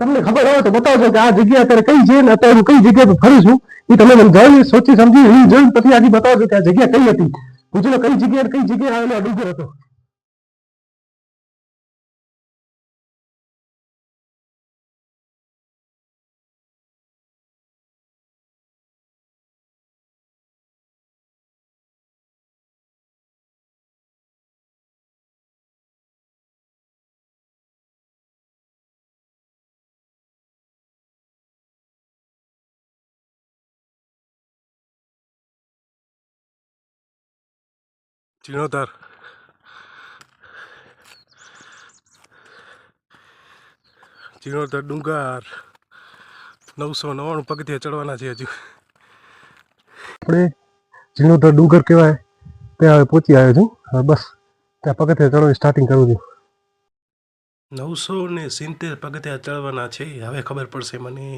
તમને ખબર હોય તો બતાવજો કે આ જગ્યા અત્યારે કઈ છે ને અત્યારે હું કઈ જગ્યા પર ફરું છું એ તમે મને જોઈ સોચી સમજી જોઈ પછી આજે બતાવજો કે આ જગ્યા કઈ હતી પૂછો કઈ જગ્યાએ આવેલો ડુંગર હતો જીણોધર જીણોધર ડુંગર 999 પગથિયા ચડવાના છે હજુ આપણે જીણોધર ડુંગર કહેવાય ત્યાં હવે પહોંચી આવ્યો છું હવે બસ ત્યાં પગથિયા ચડવાની સ્ટાર્ટિંગ કરું છું 970 પગથિયા ચડવાના છે હવે ખબર પડશે મને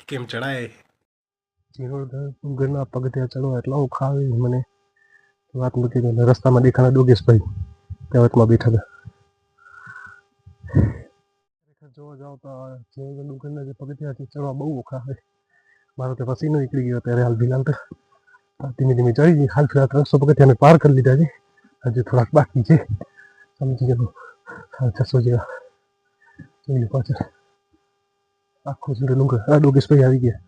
કેમ ચડાય જીણોધર ડુંગરના પગથિયા ચડવા એટલા ઓખા આવે મને વાત મૂકી દો રસ્તામાં દેખાણા ડોગેશભાઈ ત્યાં વચમાં બેઠા હતા જોવા જાવ તો જીણોધર ડુંગરના જે પગથિયા છે ચડવા બહુ ઓખા આવે મારો તો પસીનો નીકળી ગયો ત્યારે હાલ ફિલહાલ તો ધીમે ધીમે ચડી હાલ ફિલહાલ 300 પગથિયાને પાર કરી લીધા છે હજુ થોડાક બાકી છે સમજી ગયો 600 જેવા જોઈ પાછળ આખો જીણો ડુંગર આ ડોગેશભાઈ આવી ગયા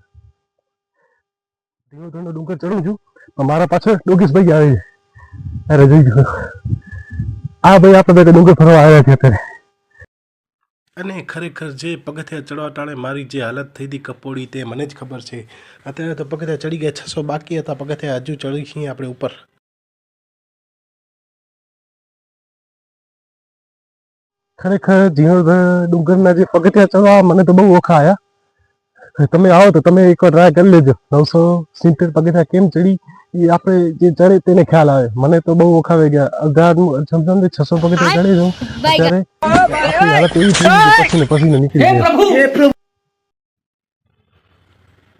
જીણોધરનો ડુંગર ચડું છું પણ મારા પાછળ ડોગેશભાઈ આવે છે અરે જોઈ ગયો આ ભાઈ આપણે ડુંગર ફરવા આવ્યા છે અત્યારે અને ખરેખર જે પગથિયા ચડવા ટાણે મારી જે હાલત થઈ હતી કપોડી તે મને જ ખબર છે અત્યારે તો પગથિયા ચડી ગયા 600 બાકી હતા પગથિયા હજુ ચડી છીએ આપણે ઉપર ખરેખર જીણોધર ડુંગરના જે પગથિયા ચડવા મને તો બહુ ઓખા આવ્યા તમે આવો તો તમે એકવાર ટ્રાય કરી લેજો 970 પગથિયા કેમ ચડી એ આપણે જે ચડે તેને ખ્યાલ આવે મને તો બહુ ઓખા આવી ગયા અગાધ સમજામ 600 પગથિયા ચડી દઉં અત્યારે આપણી હાલત એવી થઈ ગઈ પસીને નીકળી ગયા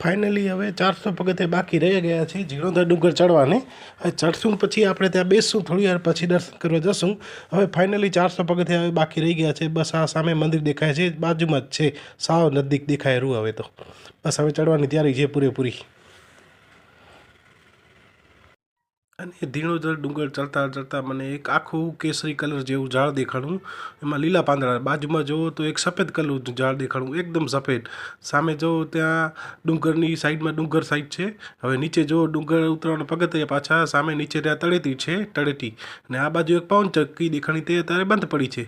ફાઇનલી હવે 400 પગથિયા બાકી રહી ગયા છે જીણોધર ડુંગર ચડવાને હવે ચડશું પછી આપણે ત્યાં બેસશું થોડી વાર પછી દર્શન કરવા જશું હવે ફાઇનલી 400 પગથિયા હવે બાકી રહી ગયા છે બસ આ સામે મંદિર દેખાય છે બાજુમાં જ છે સાવ નજીક દેખાય રહ્યું હવે તો બસ હવે ચડવાની તૈયારી છે પૂરેપૂરી અને જીણોધર ડુંગર ચડતા ચડતા મને એક આખું કેસરી કલર જેવું ઝાડ દેખાણું એમાં લીલા પાંદડા બાજુમાં જુઓ તો એક સફેદ કલરનું ઝાડ દેખાણું એકદમ સફેદ સામે જુઓ ત્યાં ડુંગરની સાઈડમાં ડુંગર સાઈડ છે હવે નીચે જુઓ ડુંગર ઉતરવાના પગથિયા પાછા સામે નીચે ત્યાં તળેટી છે તળેટી અને આ બાજુ એક પવન ચક્કી દેખાણી તે અત્યારે બંધ પડી છે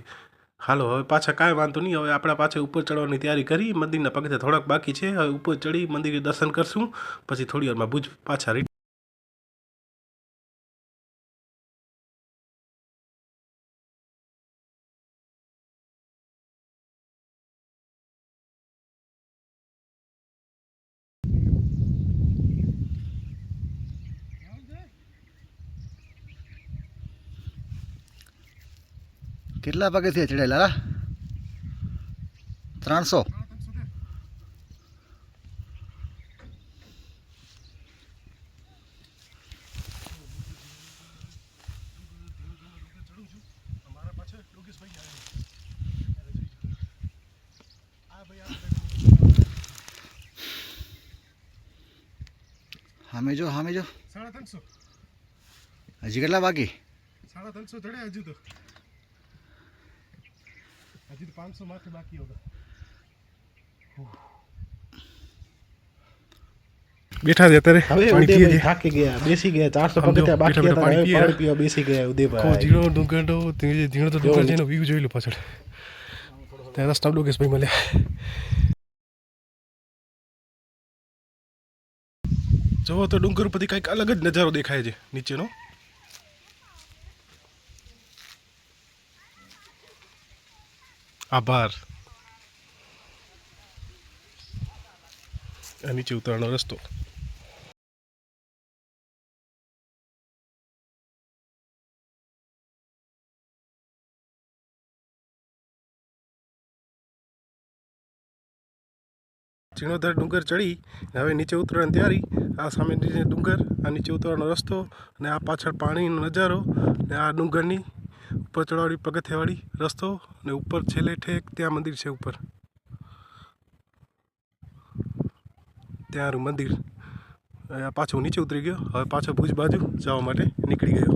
હાલો હવે પાછા કાંઈ વાંધો નહીં હવે આપણા પાછા ઉપર ચડવાની તૈયારી કરી મંદિરના પગથિયા થોડાક બાકી છે હવે ઉપર ચડી મંદિરે દર્શન કરશું પછી થોડી વારમાં ભુજ પાછા કેટલા પગથિયા ચડેલા 300 હામે જો 350 હજી કેટલા બાકી 350 ચડે હજુ તો 500 માથે બાકી હોગા બેઠા છે અત્યારે પાણી પીએ છે થાકી ગયા બેસી ગયા 400 પગથિયા બાકી હતા પાણી પીવા બેસી ગયા ઉદયભાઈ જીણો ડુંગર તો ડુંગર જેનો વ્યૂ જોઈ લો પાછળ ત્યાં રસ્તા ડોગેશભાઈ મળ્યા જોવો તો ડુંગર પરથી કંઈક અલગ જ નજારો દેખાય છે નીચેનો આભાર આ નીચે ઉતરવાનો રસ્તો જીણોધર ડુંગર ચડી હવે નીચે ઉતરવાની તૈયારી આ સામે ડુંગર આ નીચે ઉતરવાનો રસ્તો અને આ પાછળ પાણીનો નજારો ને આ ડુંગરની ઉપર ચડવાળી પગથિયાવાળી રસ્તો ને ઉપર છેલ્લે ઠેક ત્યાં મંદિર છે ઉપર ત્યાંનું મંદિર પાછો નીચે ઉતરી ગયો. હવે પાછો ભુજ બાજુ જવા માટે નીકળી ગયો.